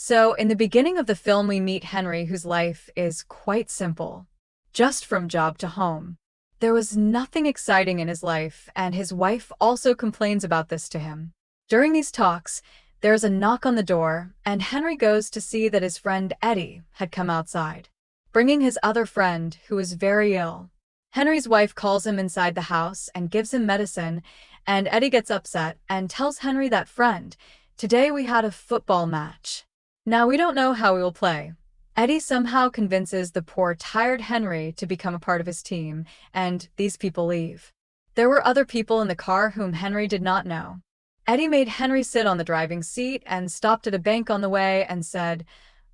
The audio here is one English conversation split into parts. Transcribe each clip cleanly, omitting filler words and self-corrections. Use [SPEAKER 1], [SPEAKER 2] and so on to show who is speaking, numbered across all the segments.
[SPEAKER 1] So, in the beginning of the film, we meet Henry, whose life is quite simple, just from job to home. There was nothing exciting in his life, and his wife also complains about this to him. During these talks, there's a knock on the door, and Henry goes to see that his friend Eddie had come outside, bringing his other friend, who is very ill. Henry's wife calls him inside the house and gives him medicine, and Eddie gets upset and tells Henry that, "Friend, today we had a football match. Now we don't know how we will play." Eddie somehow convinces the poor, tired Henry to become a part of his team, and these people leave. There were other people in the car whom Henry did not know. Eddie made Henry sit on the driving seat and stopped at a bank on the way and said,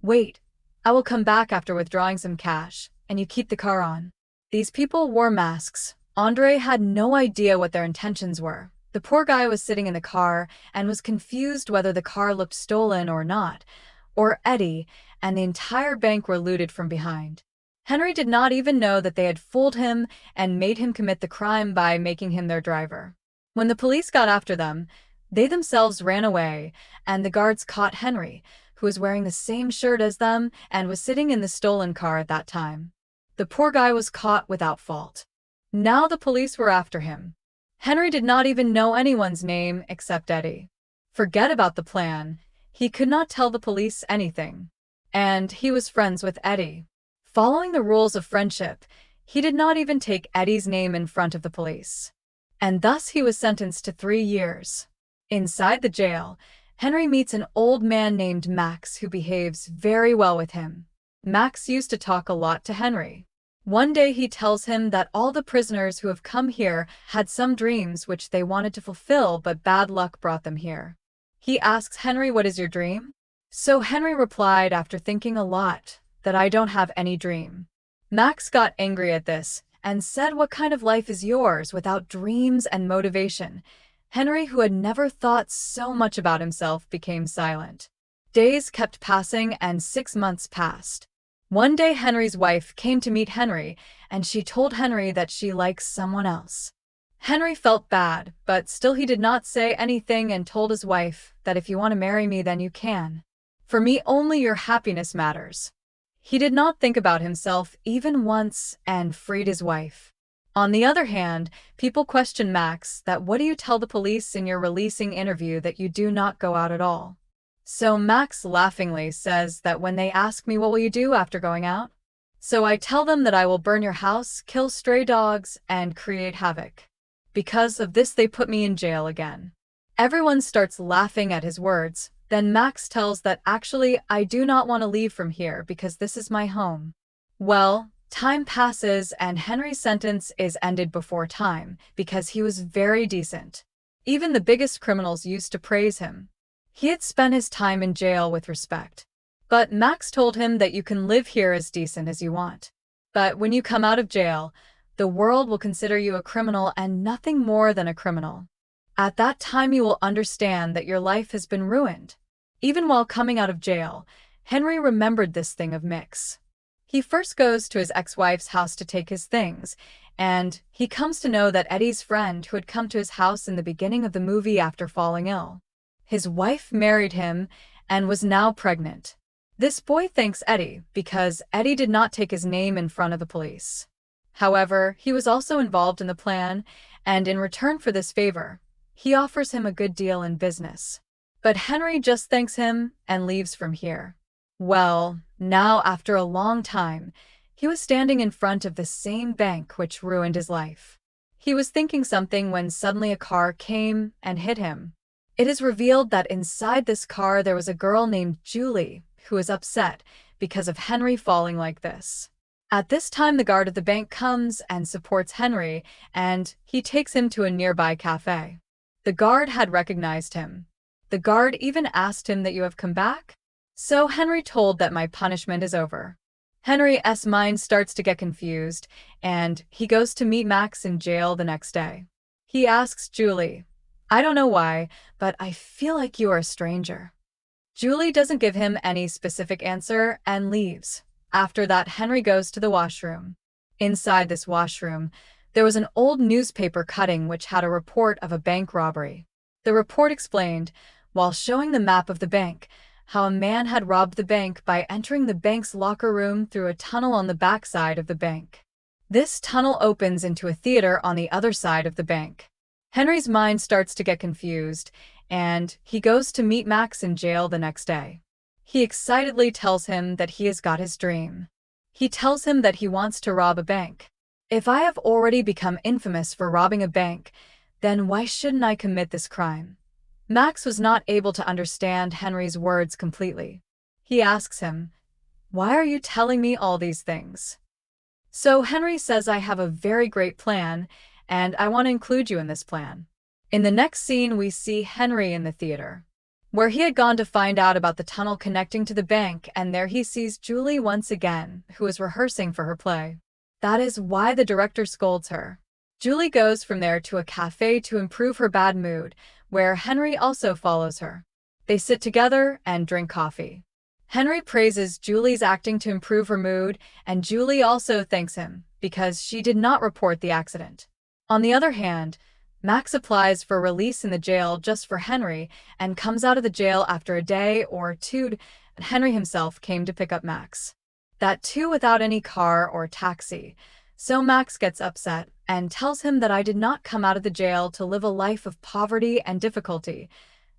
[SPEAKER 1] "Wait, I will come back after withdrawing some cash, and you keep the car on." These people wore masks. Andre had no idea what their intentions were. The poor guy was sitting in the car and was confused whether the car looked stolen or not, or Eddie and the entire bank were looted from behind. Henry did not even know that they had fooled him and made him commit the crime by making him their driver. When the police got after them, they themselves ran away, and the guards caught Henry, who was wearing the same shirt as them and was sitting in the stolen car at that time. The poor guy was caught without fault. Now the police were after him. Henry did not even know anyone's name except Eddie. Forget about the plan. He could not tell the police anything. And he was friends with Eddie. Following the rules of friendship, he did not even take Eddie's name in front of the police. And thus he was sentenced to 3 years. Inside the jail, Henry meets an old man named Max who behaves very well with him. Max used to talk a lot to Henry. One day he tells him that all the prisoners who have come here had some dreams which they wanted to fulfill, but bad luck brought them here. He asks Henry, "What is your dream?" So Henry replied, after thinking a lot, that "I don't have any dream." Max got angry at this and said, "What kind of life is yours without dreams and motivation?" Henry, who had never thought so much about himself, became silent. Days kept passing and 6 months passed. One day Henry's wife came to meet Henry, and she told Henry that she likes someone else. Henry felt bad, but still he did not say anything and told his wife that, "If you want to marry me, then you can. For me, only your happiness matters." He did not think about himself even once and freed his wife. On the other hand, people question Max that, "What do you tell the police in your releasing interview that you do not go out at all?" So Max laughingly says that, "When they ask me, 'What will you do after going out?' So I tell them that I will burn your house, kill stray dogs, and create havoc. Because of this, they put me in jail again." Everyone starts laughing at his words. Then Max tells that, "Actually, I do not want to leave from here because this is my home." Well, time passes and Henry's sentence is ended before time because he was very decent. Even the biggest criminals used to praise him. He had spent his time in jail with respect. But Max told him that you can live here as decent as you want. But when you come out of jail, the world will consider you a criminal and nothing more than a criminal. At that time you will understand that your life has been ruined. Even while coming out of jail, Henry remembered this thing of Mix. He first goes to his ex-wife's house to take his things, and he comes to know that Eddie's friend who had come to his house in the beginning of the movie after falling ill. His wife married him and was now pregnant. This boy thanks Eddie because Eddie did not take his name in front of the police. However, he was also involved in the plan, and in return for this favor, he offers him a good deal in business. But Henry just thanks him and leaves from here. Well, now after a long time, he was standing in front of the same bank which ruined his life. He was thinking something when suddenly a car came and hit him. It is revealed that inside this car there was a girl named Julie, who is upset because of Henry falling like this. At this time, the guard of the bank comes and supports Henry, and he takes him to a nearby cafe. The guard had recognized him. The guard even asked him that, "You have come back?" So Henry told that, "My punishment is over." Henry's mind starts to get confused, and he goes to meet Max in jail the next day. He asks Julie, "I don't know why, but I feel like you are a stranger." Julie doesn't give him any specific answer and leaves. After that, Henry goes to the washroom. Inside this washroom, there was an old newspaper cutting which had a report of a bank robbery. The report explained, while showing the map of the bank, how a man had robbed the bank by entering the bank's locker room through a tunnel on the backside of the bank. This tunnel opens into a theater on the other side of the bank. Henry's mind starts to get confused, and he goes to meet Max in jail the next day. He excitedly tells him that he has got his dream. He tells him that he wants to rob a bank. If I have already become infamous for robbing a bank, then why shouldn't I commit this crime? Max was not able to understand Henry's words completely. He asks him, "Why are you telling me all these things?" So Henry says, "I have a very great plan, and I want to include you in this plan." In the next scene, we see Henry in the theater, where he had gone to find out about the tunnel connecting to the bank, and there he sees Julie once again, who is rehearsing for her play. That is why the director scolds her. Julie goes from there to a cafe to improve her bad mood, where Henry also follows her. They sit together and drink coffee. Henry praises Julie's acting to improve her mood, and Julie also thanks him because she did not report the accident. On the other hand, Max applies for release in the jail just for Henry and comes out of the jail after a day or two, and Henry himself came to pick up Max. That too without any car or taxi. So Max gets upset and tells him that I did not come out of the jail to live a life of poverty and difficulty.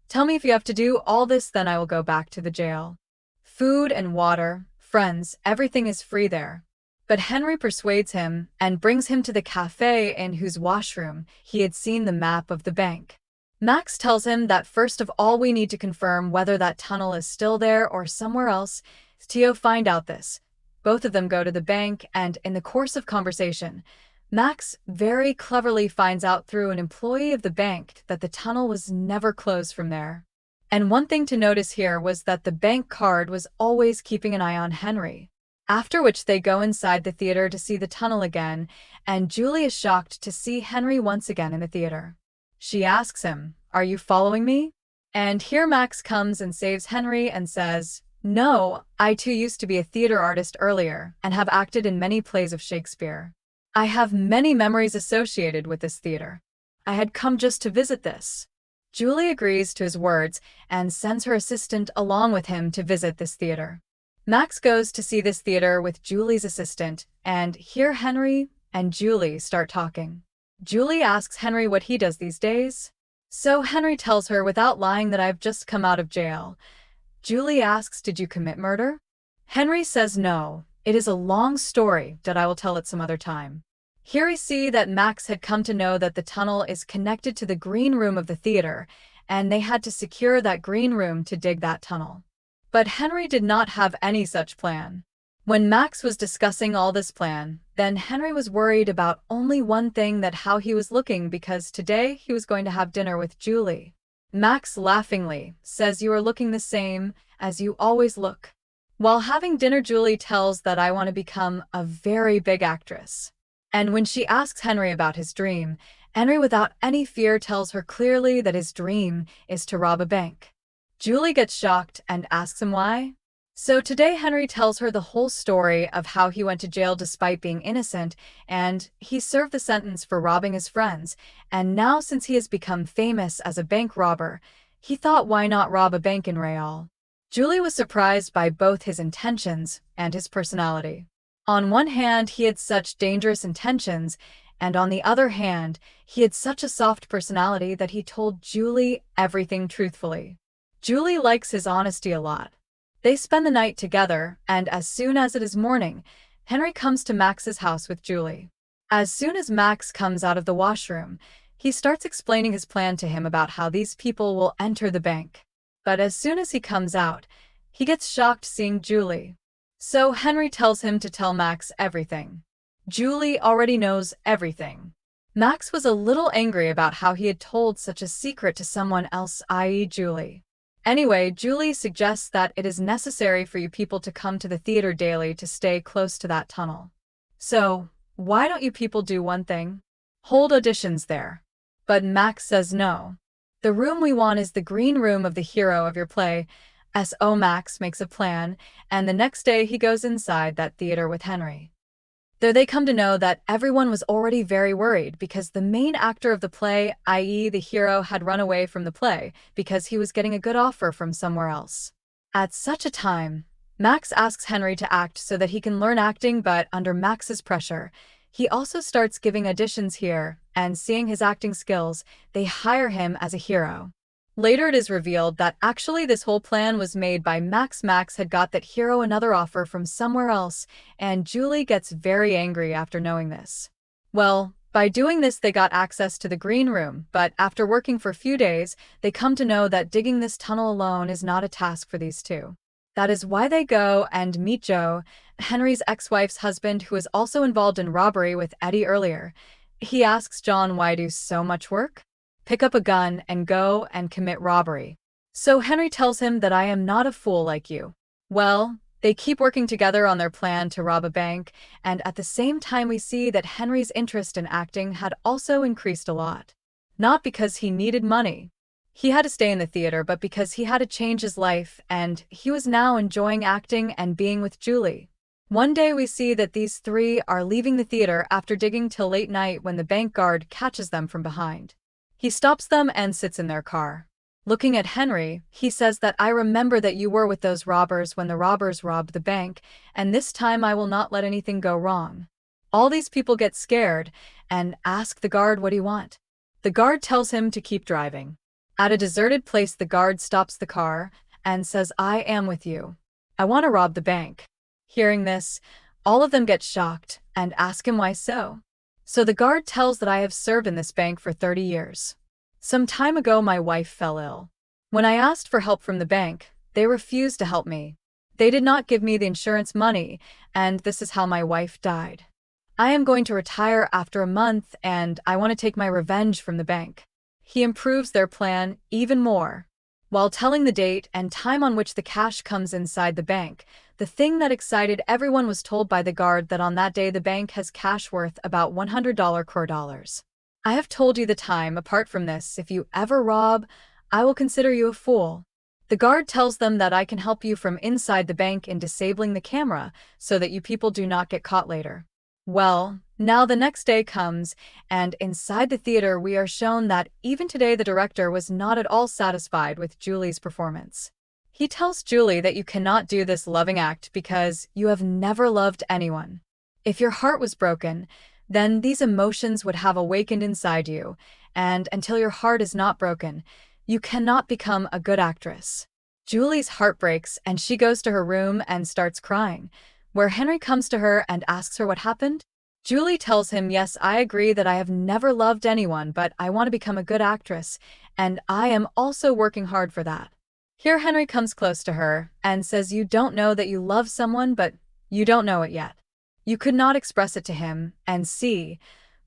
[SPEAKER 1] Tell me if you have to do all this, then I will go back to the jail. Food and water, friends, everything is free there. But Henry persuades him and brings him to the cafe in whose washroom he had seen the map of the bank. Max tells him that first of all we need to confirm whether that tunnel is still there or somewhere else. To find out this, both of them go to the bank, and in the course of conversation, Max very cleverly finds out through an employee of the bank that the tunnel was never closed from there. And one thing to notice here was that the bank card was always keeping an eye on Henry. After which they go inside the theater to see the tunnel again, and Julie is shocked to see Henry once again in the theater. She asks him, "Are you following me?" And here Max comes and saves Henry and says, "No, I too used to be a theater artist earlier and have acted in many plays of Shakespeare. I have many memories associated with this theater. I had come just to visit this." Julie agrees to his words and sends her assistant along with him to visit this theater. Max goes to see this theater with Julie's assistant, and here Henry and Julie start talking. Julie asks Henry what he does these days. So Henry tells her without lying that I've just come out of jail. Julie asks, "Did you commit murder?" Henry says no. It is a long story that I will tell at some other time. Here we see that Max had come to know that the tunnel is connected to the green room of the theater, and they had to secure that green room to dig that tunnel. But Henry did not have any such plan. When Max was discussing all this plan, then Henry was worried about only one thing, that how he was looking, because today he was going to have dinner with Julie. Max laughingly says, "You are looking the same as you always look." While having dinner, Julie tells that I want to become a very big actress. And when she asks Henry about his dream, Henry without any fear tells her clearly that his dream is to rob a bank. Julie gets shocked and asks him why. So today Henry tells her the whole story of how he went to jail despite being innocent, and he served the sentence for robbing his friends, and now since he has become famous as a bank robber, he thought why not rob a bank in Real. Julie was surprised by both his intentions and his personality. On one hand, he had such dangerous intentions, and on the other hand, he had such a soft personality that he told Julie everything truthfully. Julie likes his honesty a lot. They spend the night together, and as soon as it is morning, Henry comes to Max's house with Julie. As soon as Max comes out of the washroom, he starts explaining his plan to him about how these people will enter the bank. But as soon as he comes out, he gets shocked seeing Julie. So Henry tells him to tell Max everything. Julie already knows everything. Max was a little angry about how he had told such a secret to someone else, i.e. Julie. Anyway, Julie suggests that it is necessary for you people to come to the theater daily to stay close to that tunnel. So, why don't you people do one thing? Hold auditions there. But Max says no. The room we want is the green room of the hero of your play. So Max makes a plan, and the next day he goes inside that theater with Henry. There they come to know that everyone was already very worried because the main actor of the play, i.e. the hero, had run away from the play because he was getting a good offer from somewhere else. At such a time, Max asks Henry to act so that he can learn acting, but under Max's pressure, he also starts giving auditions here, and seeing his acting skills, they hire him as a hero. Later it is revealed that actually this whole plan was made by Max. Max had got that hero another offer from somewhere else, and Julie gets very angry after knowing this. Well, by doing this they got access to the green room, but after working for a few days, they come to know that digging this tunnel alone is not a task for these two. That is why they go and meet Joe, Henry's ex-wife's husband, who is also involved in robbery with Eddie earlier. He asks John, why do so much work? Pick up a gun and go and commit robbery. So Henry tells him that I am not a fool like you. Well, they keep working together on their plan to rob a bank, and at the same time we see that Henry's interest in acting had also increased a lot. Not because he needed money. He had to stay in the theater, but because he had to change his life, and he was now enjoying acting and being with Julie. One day we see that these three are leaving the theater after digging till late night when the bank guard catches them from behind. He stops them and sits in their car. Looking at Henry, he says that I remember that you were with those robbers when the robbers robbed the bank, and this time I will not let anything go wrong. All these people get scared and ask the guard, what do you want? The guard tells him to keep driving. At a deserted place the guard stops the car and says, I am with you. I want to rob the bank. Hearing this, all of them get shocked and ask him why so. So the guard tells that I have served in this bank for 30 years. Some time ago my wife fell ill. When I asked for help from the bank, they refused to help me. They did not give me the insurance money, and this is how my wife died. I am going to retire after a month, and I want to take my revenge from the bank. He improves their plan even more. While telling the date and time on which the cash comes inside the bank, the thing that excited everyone was told by the guard that on that day the bank has cash worth about $100 crore. I have told you the time. Apart from this, if you ever rob, I will consider you a fool. The guard tells them that I can help you from inside the bank in disabling the camera so that you people do not get caught later. Well, now the next day comes, and inside the theater we are shown that even today the director was not at all satisfied with Julie's performance. He tells Julie that you cannot do this loving act because you have never loved anyone. If your heart was broken, then these emotions would have awakened inside you, and until your heart is not broken, you cannot become a good actress. Julie's heart breaks and she goes to her room and starts crying, where Henry comes to her and asks her what happened. Julie tells him, yes, I agree that I have never loved anyone, but I want to become a good actress, and I am also working hard for that. Here Henry comes close to her and says, you don't know that you love someone, but you don't know it yet. You could not express it to him, and see,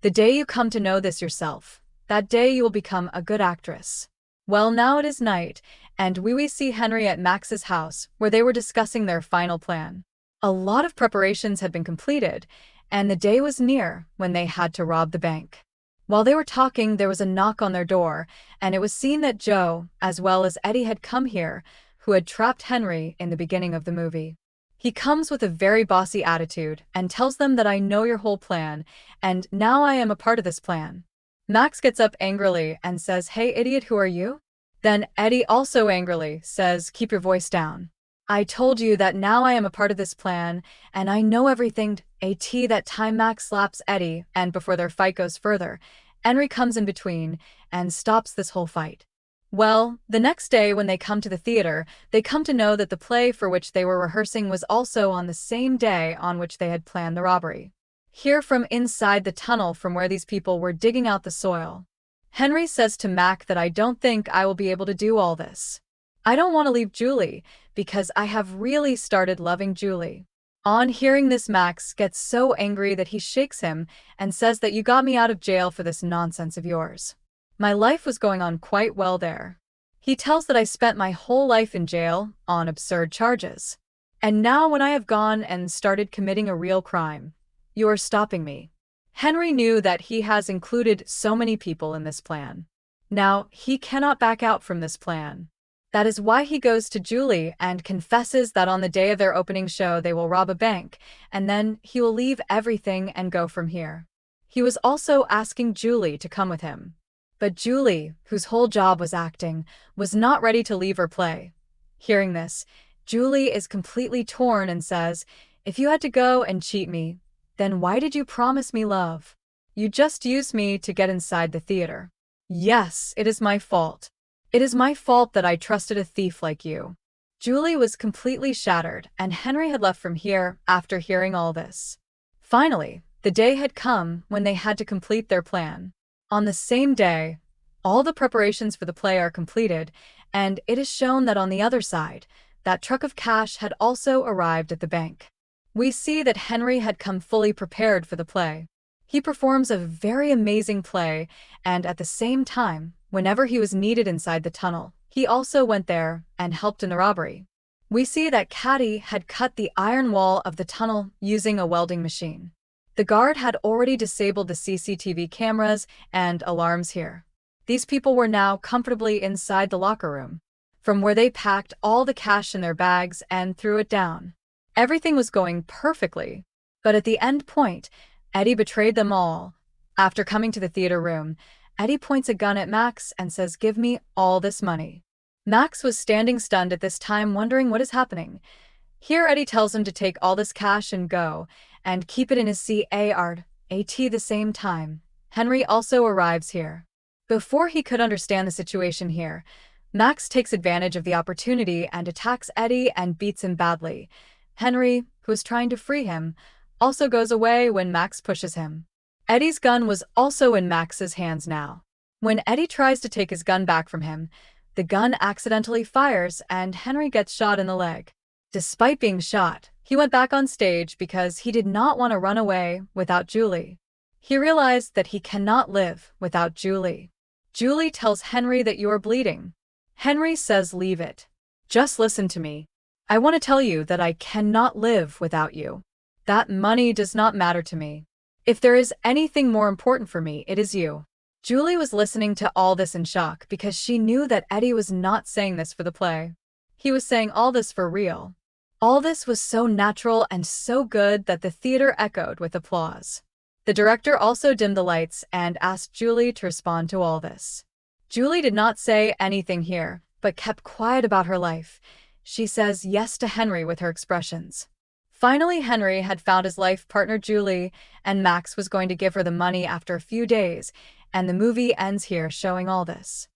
[SPEAKER 1] the day you come to know this yourself, that day you will become a good actress. Well, now it is night, and we see Henry at Max's house, where they were discussing their final plan. A lot of preparations had been completed, and the day was near when they had to rob the bank. While they were talking, there was a knock on their door, and it was seen that Joe, as well as Eddie, had come here, who had trapped Henry in the beginning of the movie. He comes with a very bossy attitude and tells them that I know your whole plan, and now I am a part of this plan. Max gets up angrily and says, hey idiot, who are you? Then Eddie also angrily says, keep your voice down. I told you that now I am a part of this plan, and I know everything. That time Max slaps Eddie, and before their fight goes further, Henry comes in between and stops this whole fight. Well, the next day when they come to the theater, they come to know that the play for which they were rehearsing was also on the same day on which they had planned the robbery. Here from inside the tunnel from where these people were digging out the soil, Henry says to Mac that I don't think I will be able to do all this. I don't want to leave Julie, because I have really started loving Julie. On hearing this, Max gets so angry that he shakes him and says that you got me out of jail for this nonsense of yours. My life was going on quite well there. He tells that I spent my whole life in jail on absurd charges. And now when I have gone and started committing a real crime, you are stopping me. Henry knew that he has included so many people in this plan. Now he cannot back out from this plan. That is why he goes to Julie and confesses that on the day of their opening show they will rob a bank, and then he will leave everything and go from here. He was also asking Julie to come with him. But Julie, whose whole job was acting, was not ready to leave her play. Hearing this, Julie is completely torn and says, "If you had to go and cheat me, then why did you promise me love? You just used me to get inside the theater. Yes, it is my fault. It is my fault that I trusted a thief like you." Julie was completely shattered, and Henry had left from here after hearing all this. Finally, the day had come when they had to complete their plan. On the same day, all the preparations for the play are completed, and it is shown that on the other side, that truck of cash had also arrived at the bank. We see that Henry had come fully prepared for the play. He performs a very amazing play, and at the same time, whenever he was needed inside the tunnel, he also went there and helped in the robbery. We see that Caddy had cut the iron wall of the tunnel using a welding machine. The guard had already disabled the CCTV cameras and alarms here. These people were now comfortably inside the locker room, from where they packed all the cash in their bags and threw it down. Everything was going perfectly, but at the end point, Eddie betrayed them all. After coming to the theater room, Eddie points a gun at Max and says, "Give me all this money." Max was standing stunned at this time, wondering what is happening. Here Eddie tells him to take all this cash and go, and keep it in his CART. The same time, Henry also arrives here. Before he could understand the situation here, Max takes advantage of the opportunity and attacks Eddie and beats him badly. Henry, who is trying to free him, also goes away when Max pushes him. Eddie's gun was also in Max's hands now. When Eddie tries to take his gun back from him, the gun accidentally fires and Henry gets shot in the leg. Despite being shot, he went back on stage because he did not want to run away without Julie. He realized that he cannot live without Julie. Julie tells Henry that you are bleeding. Henry says, "Leave it. Just listen to me. I want to tell you that I cannot live without you. That money does not matter to me. If there is anything more important for me, it is you." Julie was listening to all this in shock because she knew that Eddie was not saying this for the play. He was saying all this for real. All this was so natural and so good that the theater echoed with applause. The director also dimmed the lights and asked Julie to respond to all this. Julie did not say anything here, but kept quiet about her life. She says yes to Henry with her expressions. Finally, Henry had found his life partner Julie, and Max was going to give her the money after a few days, and the movie ends here showing all this.